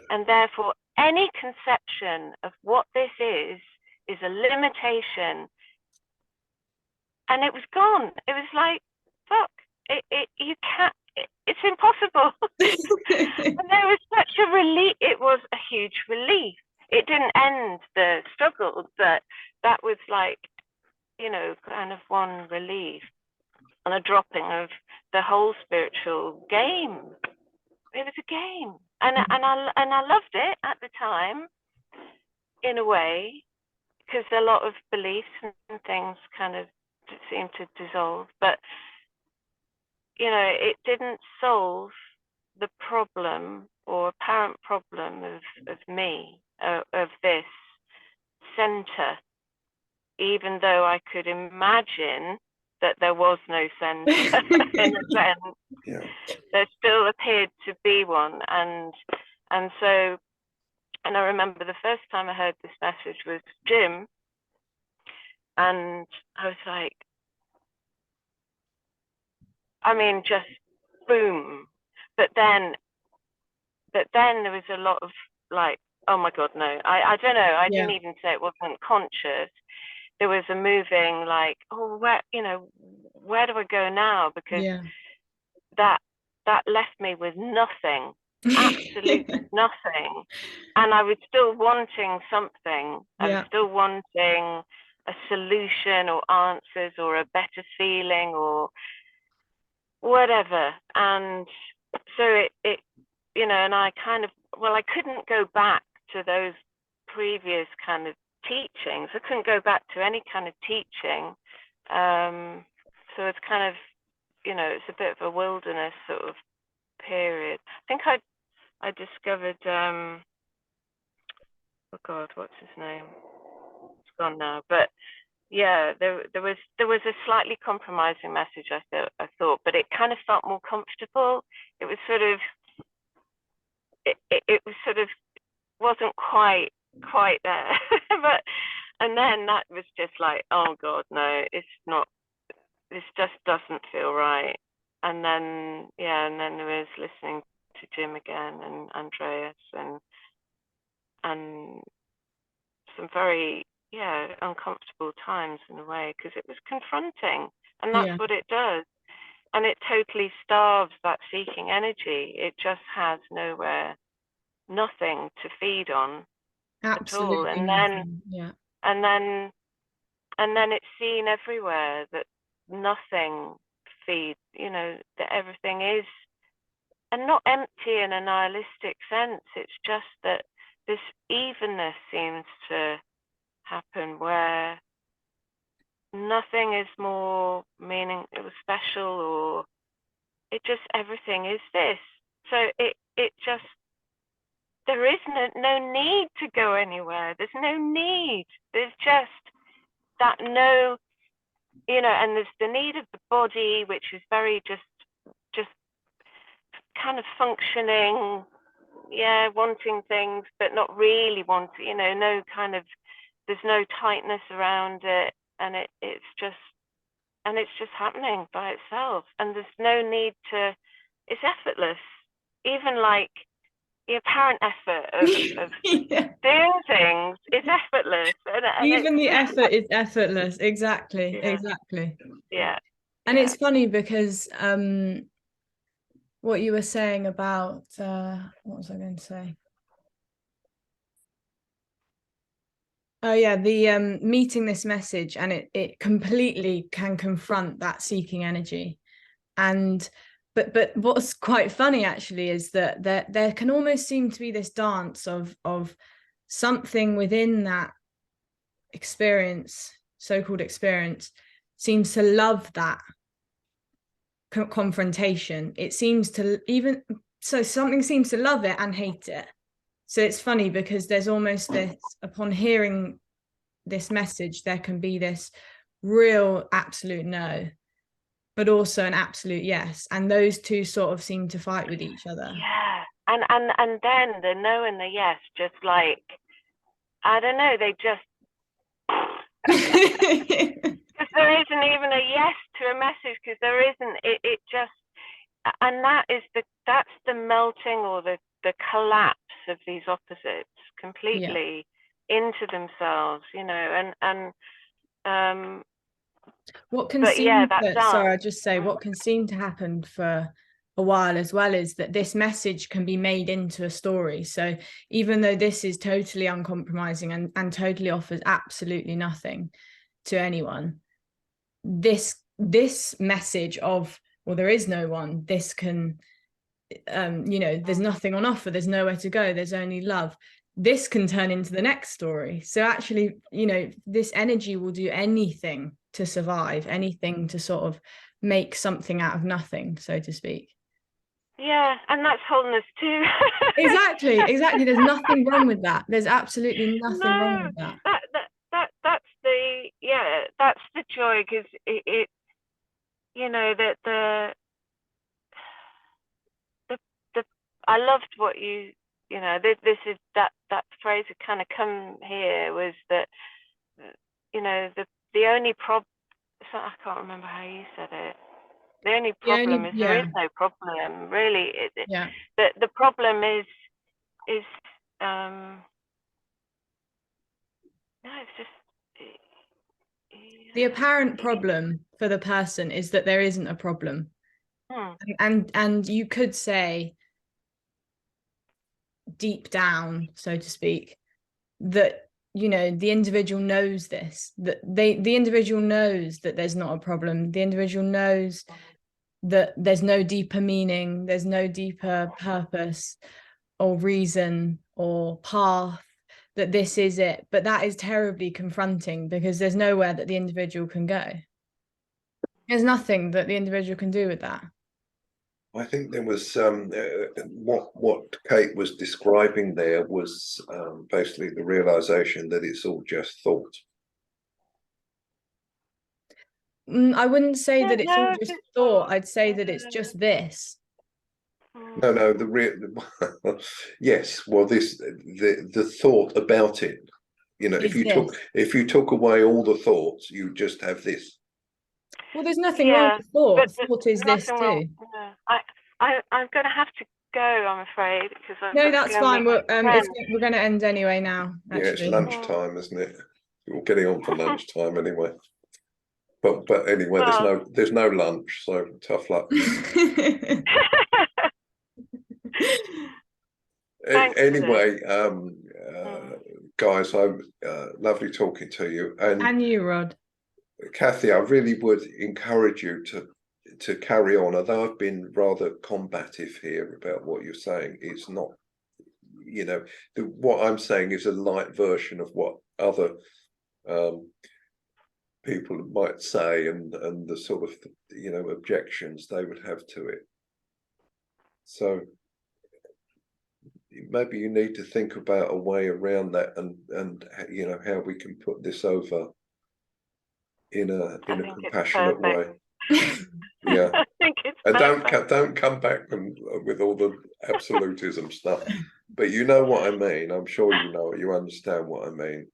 And therefore, any conception of what this is a limitation. And it was gone. It was like, fuck, you can't, it's impossible. And there was such a relief. It was a huge relief. It didn't end the struggle, but that was like, you know, kind of one relief and a dropping of the whole spiritual game. It was a game, and I loved it at the time, in a way, because a lot of beliefs and things kind of seemed to dissolve. But you know, it didn't solve the problem or apparent problem of me, of this center, even though I could imagine that there was no center in a sense. Yeah. There still appeared to be one. And so, and I remember the first time I heard this message was Jim, and I was like, I mean, just boom. But then there was a lot of like, oh my God, no, I don't know. I didn't even say it wasn't conscious. There was a moving like, oh, where, you know, where do I go now? Because that left me with nothing, absolutely nothing. And I was still wanting something. I was still wanting a solution or answers or a better feeling or whatever. And so it you know, and I kind of, well, I couldn't go back to those previous kind of teachings. I couldn't go back to any kind of teaching. So it's kind of, you know, it's a bit of a wilderness sort of period. I think I discovered, oh God, what's his name? It's gone now. But yeah, there was a slightly compromising message, I thought, but it kind of felt more comfortable. It was sort of, it was sort of, wasn't quite there. But And then that was just like, oh God, no, it's not, this just doesn't feel right. And then, yeah, and then there was listening to Jim again and Andreas and some very, yeah, uncomfortable times in a way, because it was confronting, and that's Yeah. what it does. And it totally starves that seeking energy. It just has nowhere, nothing to feed on at all. Absolutely And then, nothing. Yeah. and then, and then it's seen everywhere that nothing feeds, you know, that everything is, and not empty in a nihilistic sense. It's just that this evenness seems to happen where nothing is more meaning or special, or it just, everything is this. So it just, there is no need to go anywhere. There's no need. There's just that no, you know, and there's the need of the body, which is very just kind of functioning, yeah, wanting things, but not really wanting, you know, no kind of, there's no tightness around it, and it's just happening by itself, and there's no need to, it's effortless, even like the apparent effort of Yeah. doing things is effortless, and Even the it's, effort is effortless. Exactly. yeah, Exactly. yeah, And yeah. it's funny because what you were saying about what was I going to say? Oh yeah, the meeting this message, and it completely can confront that seeking energy. And but what's quite funny actually is that there can almost seem to be this dance of something within that experience, so-called experience, seems to love that confrontation. It seems to, even so, something seems to love it and hate it. So it's funny because there's almost this, upon hearing this message, there can be this real absolute no, but also an absolute yes, and those two sort of seem to fight with each other. Yeah, and then the no and the yes, just like, I don't know, they just, because there isn't even a yes to a message, because there isn't, it just, and that's the melting, or the collapse of these opposites completely into themselves, you know, and what can but seem yeah, that to, dance. sorry, I just say what can seem to happen for a while as well is that this message can be made into a story. So even though this is totally uncompromising and totally offers absolutely nothing to anyone, this message of, well, there is no one, this can, you know, there's nothing on offer, there's nowhere to go, there's only love, this can turn into the next story. So actually, you know, this energy will do anything to survive, anything to sort of make something out of nothing, so to speak. Yeah, and that's wholeness too. Exactly. There's nothing wrong with that. There's absolutely nothing wrong No, with that. that's the, yeah, that's the joy, because it you know, that the I loved what you know, this is that phrase that kind of come here, was that, you know, the only problem, I can't remember how you said it. The only problem is there is no problem, really. Yeah. The problem is no, it's just, The apparent problem for the person is that there isn't a problem. And you could say deep down, so to speak, that, you know, the individual knows this, that the individual knows that there's not a problem. The individual knows that there's no deeper meaning, there's no deeper purpose or reason or path, that this is it. But that is terribly confronting, because there's nowhere that the individual can go. There's nothing that the individual can do with that. I think there was what Kate was describing there was basically the realization that it's all just thought. I wouldn't say that it's all just thought. I'd say that it's just this. No, the real yes. Well, the thought about it, You know, Is if you took away all the thoughts, you just have this. Well, there's nothing wrong with thought. but Thought is this nothing wrong. too. No. I'm going to have to go, I'm afraid, because I've No, got to that's go fine. meet my friend. We're going to end anyway now. Yeah, it's Actually, lunchtime, isn't it? We're getting on for lunchtime anyway. But anyway, Well. there's no lunch, so tough luck. Thanks, Anyway, Mm. guys, I'm lovely talking to you. And you, Rod. Kathy, I really would encourage you to carry on. Although I've been rather combative here about what you're saying, it's not, you know, what I'm saying is a light version of what other people might say, and the sort of, you know, objections they would have to it. So maybe you need to think about a way around that, and you know, how we can put this over in a compassionate way. Yeah. I think it's And perfect. don't come back with all the absolutism stuff. But you know what I mean. I'm sure you know it. You understand what I mean.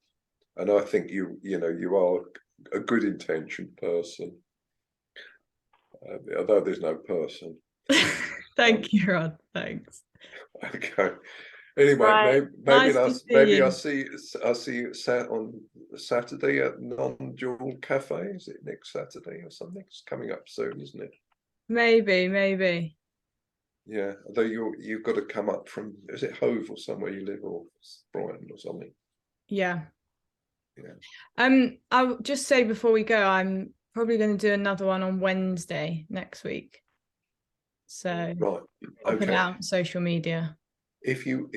And I think you know, you are a good intentioned person, although there's no person. Thank you, Rod. Thanks. Okay. Anyway, Right. Nice to see you. I'll see you on Saturday at Non-Dual Cafe. Is it next Saturday or something? It's coming up soon, isn't it? Maybe. Yeah, although you've got to come up from, is it Hove or somewhere you live, or Brighton or something? Yeah. Yeah. I'll just say before we go, I'm probably going to do another one on Wednesday next week. So Right. I'll put it Okay. out on social media. If you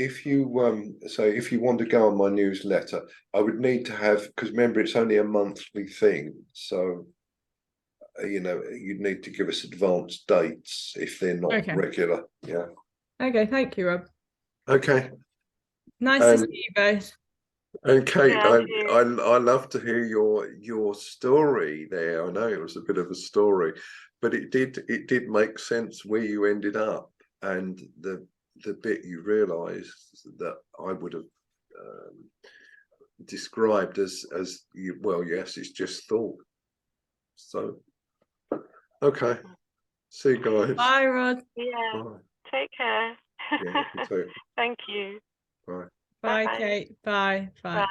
want to go on my newsletter, I would need to have, because remember, it's only a monthly thing, so you know, you'd need to give us advance dates if they're not regular. Yeah. Okay, thank you, Rob. Okay. Nice to see you both. And Kate, Yeah, I love to hear your story there. I know it was a bit of a story, but it did make sense where you ended up, and the bit you realised that I would have described as you, well, yes, it's just thought. So, okay, see you guys. Bye, Rod. Yeah. Bye. Take care. Yeah, you too. Thank you. Bye. Bye, Bye. Kate. Bye. Bye.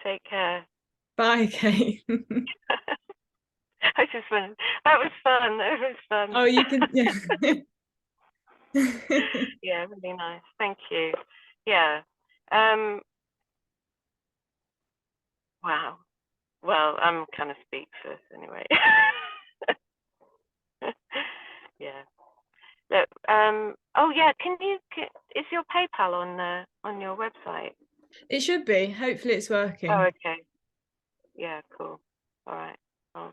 Take care. Bye, Kate. I just went, that was fun. That was fun. Oh, you can, yeah. Yeah, really nice. Thank you. Yeah. Wow. Well, I'm kind of speechless anyway. Yeah. Look, oh yeah, is your PayPal on your website? It should be. Hopefully it's working. Oh, okay. Yeah, cool. All right. Oh,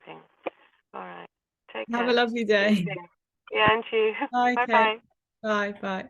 ping. All right. Take care. Have a lovely day. Yeah, and you. Bye, Bye Kate. bye. Bye.